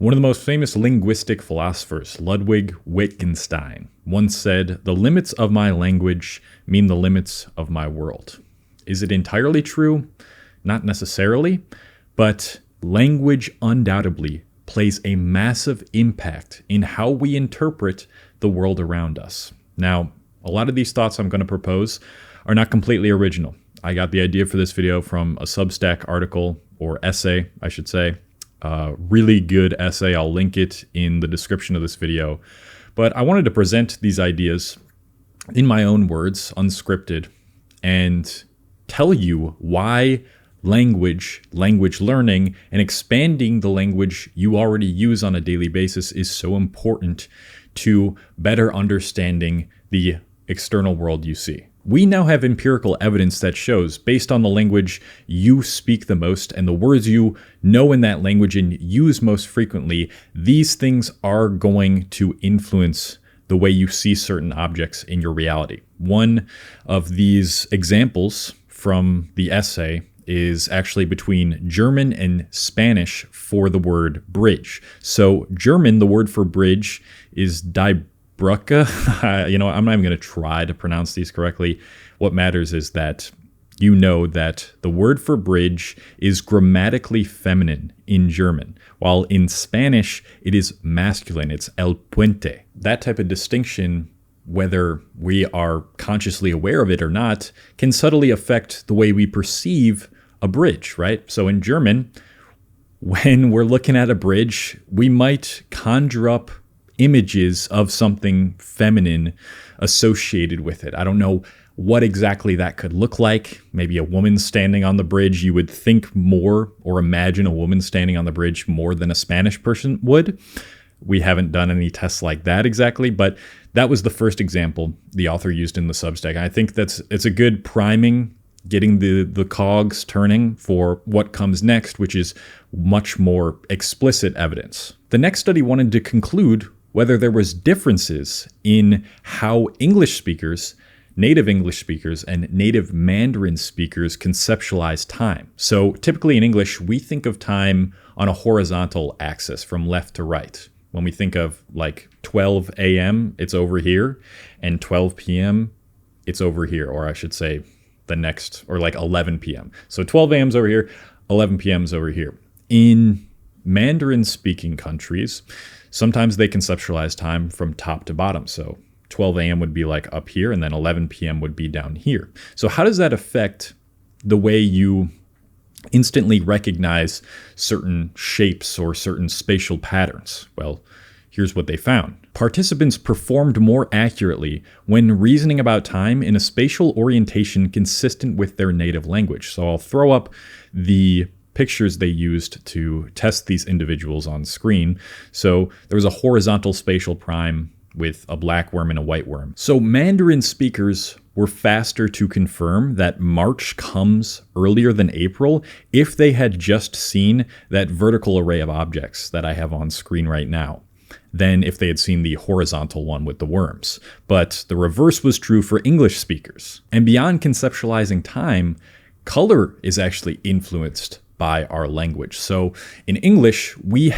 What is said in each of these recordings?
One of the most famous linguistic philosophers, Ludwig Wittgenstein, once said, "The limits of my language mean the limits of my world." Is it entirely true? Not necessarily, but language undoubtedly plays a massive impact in how we interpret the world around us. Now, a lot of these thoughts I'm going to propose are not completely original. I got the idea for this video from a Substack article, or essay, I should say. Really good essay. I'll link it in the description of this video. But I wanted to present these ideas in my own words, unscripted, and tell you why language learning, and expanding the language you already use on a daily basis is so important to better understanding the external world you see. We now have empirical evidence that shows, based on the language you speak the most and the words you know in that language and use most frequently, these things are going to influence the way you see certain objects in your reality. One of these examples from the essay is actually between German and Spanish for the word bridge. So German, the word for bridge is die Brücke. I'm not even going to try to pronounce these correctly. What matters is that you know that the word for bridge is grammatically feminine in German, while in Spanish it is masculine. It's el puente. That type of distinction, whether we are consciously aware of it or not, can subtly affect the way we perceive a bridge, right? So in German, when we're looking at a bridge, we might conjure up images of something feminine associated with it. I don't know what exactly that could look like. Maybe a woman standing on the bridge. You would think more or imagine a woman standing on the bridge more than a Spanish person would. We haven't done any tests like that exactly, but that was the first example the author used in the Substack. I think it's a good priming, getting the cogs turning for what comes next, which is much more explicit evidence. The next study wanted to conclude whether there was differences in how English speakers, native English speakers, and native Mandarin speakers conceptualize time. So typically in English, we think of time on a horizontal axis from left to right. When we think of like 12 a.m., it's over here, and 12 p.m., it's over here, or I should say the next, or like 11 p.m. So 12 a.m. is over here, 11 p.m. is over here. In Mandarin-speaking countries, sometimes they conceptualize time from top to bottom. So 12 a.m. would be like up here, and then 11 p.m. would be down here. So how does that affect the way you instantly recognize certain shapes or certain spatial patterns? Well, here's what they found. Participants performed more accurately when reasoning about time in a spatial orientation consistent with their native language. So I'll throw up the pictures they used to test these individuals on screen. So there was a horizontal spatial prime with a black worm and a white worm. So Mandarin speakers were faster to confirm that March comes earlier than April if they had just seen that vertical array of objects that I have on screen right now, than if they had seen the horizontal one with the worms. But the reverse was true for English speakers. And beyond conceptualizing time, color is actually influenced by our language. So in English, we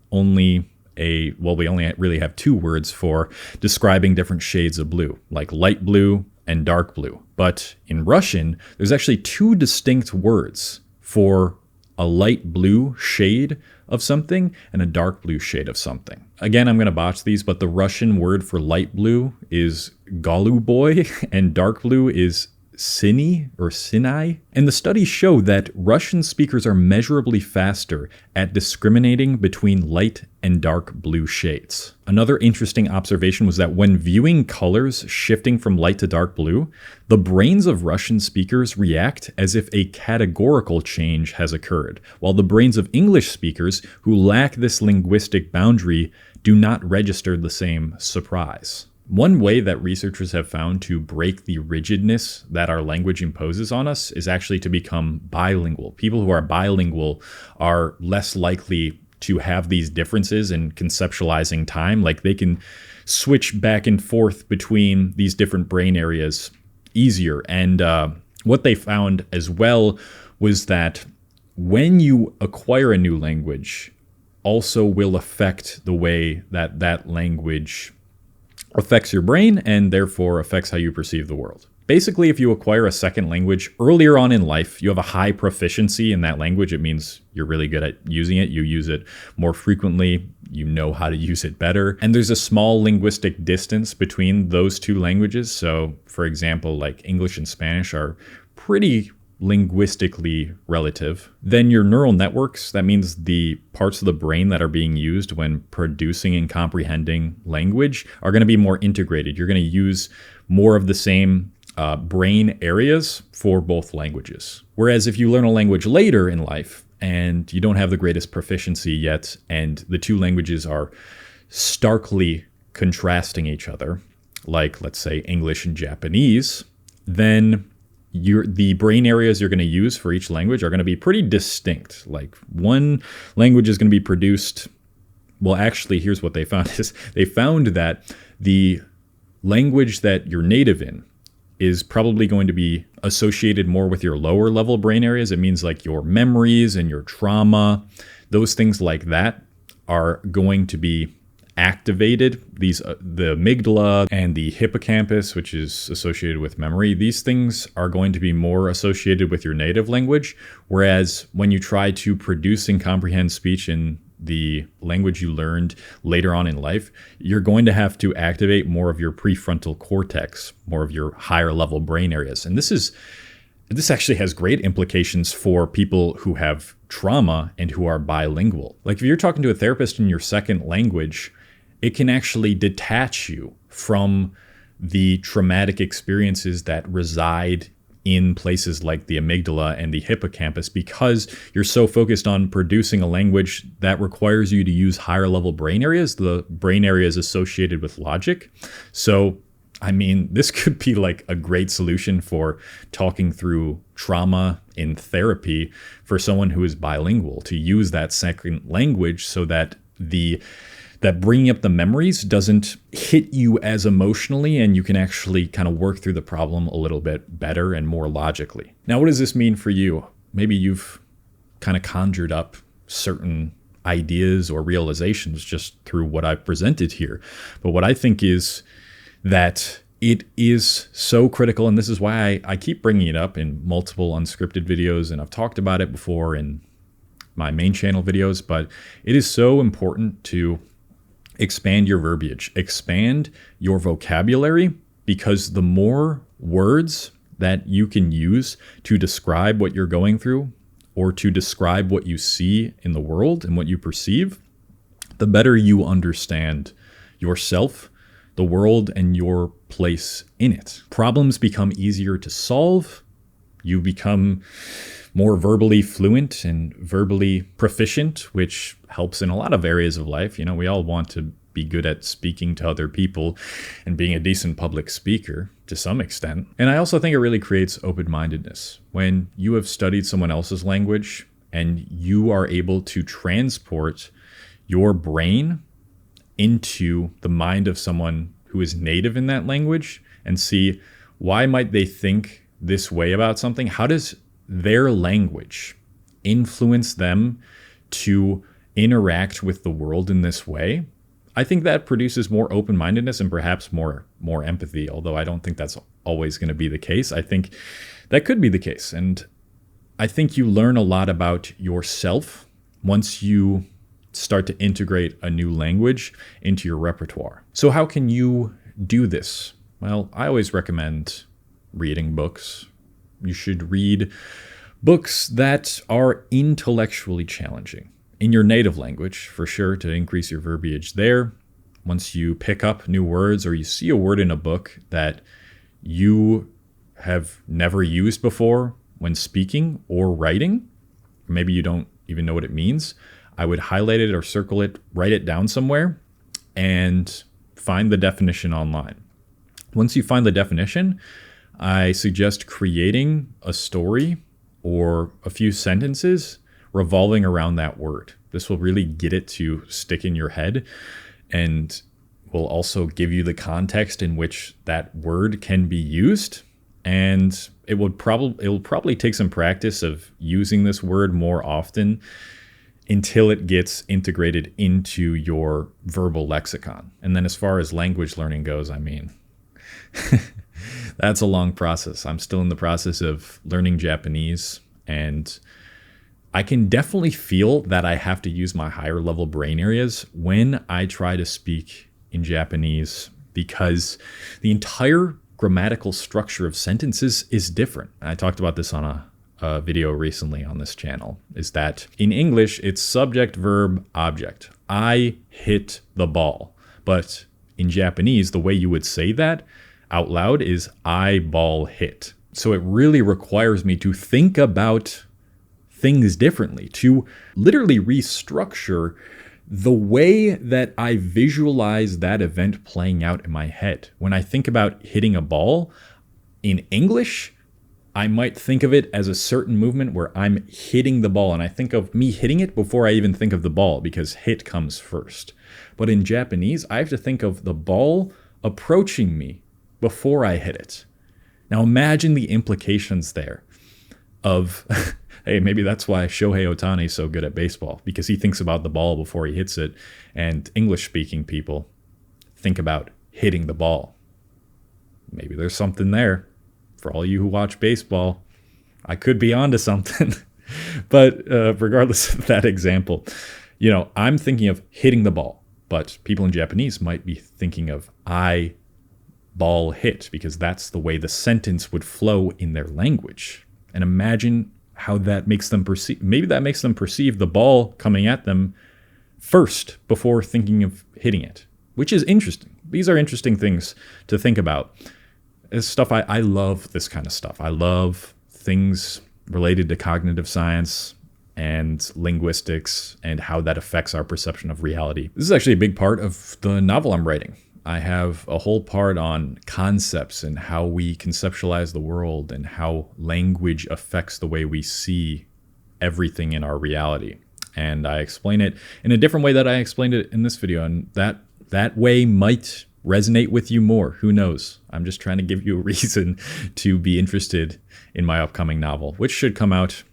only really have two words for describing different shades of blue, like light blue and dark blue. But in Russian, there's actually two distinct words for a light blue shade of something and a dark blue shade of something. Again, I'm going to botch these, but the Russian word for light blue is goluboy and dark blue is Sini or Sinai. And the studies show that Russian speakers are measurably faster at discriminating between light and dark blue shades. Another interesting observation was that when viewing colors shifting from light to dark blue, the brains of Russian speakers react as if a categorical change has occurred, while the brains of English speakers who lack this linguistic boundary do not register the same surprise. One way that researchers have found to break the rigidness that our language imposes on us is actually to become bilingual. People who are bilingual are less likely to have these differences in conceptualizing time. Like they can switch back and forth between these different brain areas easier. And what they found as well was that when you acquire a new language, also will affect the way that that language affects your brain and therefore affects how you perceive the world. Basically, if you acquire a second language earlier on in life, you have a high proficiency in that language. It means you're really good at using it. You use it more frequently. You know how to use it better. And there's a small linguistic distance between those two languages. So, for example, like English and Spanish are pretty linguistically relative. Then your neural networks, that means the parts of the brain that are being used when producing and comprehending language, are going to be more integrated. You're going to use more of the same brain areas for both languages. Whereas if you learn a language later in life and you don't have the greatest proficiency yet, and the two languages are starkly contrasting each other, like let's say English and Japanese, then the brain areas you're going to use for each language are going to be pretty distinct. Like one language is going to be produced. Well, actually, here's what they found is they found that the language that you're native in is probably going to be associated more with your lower level brain areas. It means like your memories and your trauma, those things like that are going to be activated. The amygdala and the hippocampus, which is associated with memory, these things are going to be more associated with your native language. Whereas when you try to produce and comprehend speech in the language you learned later on in life, you're going to have to activate more of your prefrontal cortex, more of your higher level brain areas. And this actually has great implications for people who have trauma and who are bilingual. Like if you're talking to a therapist in your second language, it can actually detach you from the traumatic experiences that reside in places like the amygdala and the hippocampus, because you're so focused on producing a language that requires you to use higher level brain areas, the brain areas associated with logic. So, I mean, this could be like a great solution for talking through trauma in therapy for someone who is bilingual, to use that second language so that that bringing up the memories doesn't hit you as emotionally, and you can actually kind of work through the problem a little bit better and more logically. Now, what does this mean for you? Maybe you've kind of conjured up certain ideas or realizations just through what I've presented here. But what I think is that it is so critical, and this is why I keep bringing it up in multiple unscripted videos, and I've talked about it before in my main channel videos, but it is so important to expand your verbiage, expand your vocabulary, because the more words that you can use to describe what you're going through or to describe what you see in the world and what you perceive, the better you understand yourself, the world, and your place in it. Problems become easier to solve. You become more verbally fluent and verbally proficient, which helps in a lot of areas of life. You know, we all want to be good at speaking to other people and being a decent public speaker to some extent. And I also think it really creates open-mindedness. When you have studied someone else's language and you are able to transport your brain into the mind of someone who is native in that language and see why might they think this way about something, how does their language influence them to interact with the world in this way, I think that produces more open-mindedness and perhaps more empathy, although I don't think that's always going to be the case. I think that could be the case. And I think you learn a lot about yourself once you start to integrate a new language into your repertoire. So how can you do this? Well, I always recommend reading books. You should read books that are intellectually challenging in your native language, for sure, to increase your verbiage there. Once you pick up new words or you see a word in a book that you have never used before when speaking or writing, maybe you don't even know what it means, I would highlight it or circle it, write it down somewhere, and find the definition online. Once you find the definition, I suggest creating a story or a few sentences revolving around that word. This will really get it to stick in your head and will also give you the context in which that word can be used. And it will probably take some practice of using this word more often until it gets integrated into your verbal lexicon. And then as far as language learning goes, I mean, that's a long process. I'm still in the process of learning Japanese, and I can definitely feel that I have to use my higher level brain areas when I try to speak in Japanese, because the entire grammatical structure of sentences is different. I talked about this on a video recently on this channel, is that in English, it's subject, verb, object. I hit the ball. But in Japanese, the way you would say that out loud is I ball hit. So it really requires me to think about things differently, to literally restructure the way that I visualize that event playing out in my head. When I think about hitting a ball in English, I might think of it as a certain movement where I'm hitting the ball, and I think of me hitting it before I even think of the ball, because hit comes first. But in Japanese, I have to think of the ball approaching me before I hit it. Now imagine the implications there of, hey, maybe that's why Shohei Ohtani is so good at baseball, because he thinks about the ball before he hits it, and English-speaking people think about hitting the ball. Maybe there's something there. For all you who watch baseball, I could be onto something. But regardless of that example, I'm thinking of hitting the ball, but people in Japanese might be thinking of I ball hit, because that's the way the sentence would flow in their language. And imagine how that makes them perceive. Maybe that makes them perceive the ball coming at them first before thinking of hitting it, which is interesting. These are interesting things to think about. It's stuff I love this kind of stuff. I love things related to cognitive science and linguistics and how that affects our perception of reality. This is actually a big part of the novel I'm writing. I have a whole part on concepts and how we conceptualize the world and how language affects the way we see everything in our reality. And I explain it in a different way that I explained it in this video. And that way might resonate with you more. Who knows? I'm just trying to give you a reason to be interested in my upcoming novel, which should come out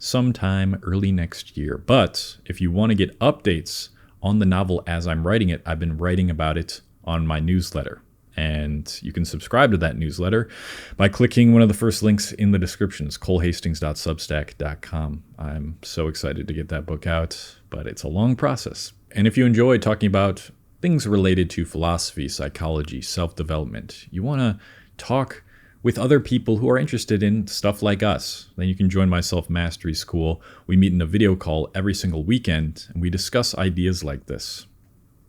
sometime early next year. But if you want to get updates on the novel as I'm writing it, I've been writing about it on my newsletter. And you can subscribe to that newsletter by clicking one of the first links in the description. It's colehastings.substack.com. I'm so excited to get that book out, but it's a long process. And if you enjoy talking about things related to philosophy, psychology, self-development, you want to talk with other people who are interested in stuff like us, then you can join my Self-Mastery School. We meet in a video call every single weekend, and we discuss ideas like this,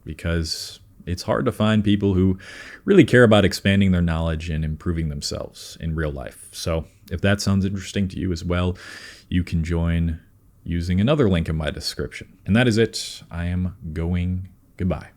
because it's hard to find people who really care about expanding their knowledge and improving themselves in real life. So if that sounds interesting to you as well, you can join using another link in my description. And that is it. I am going. Goodbye.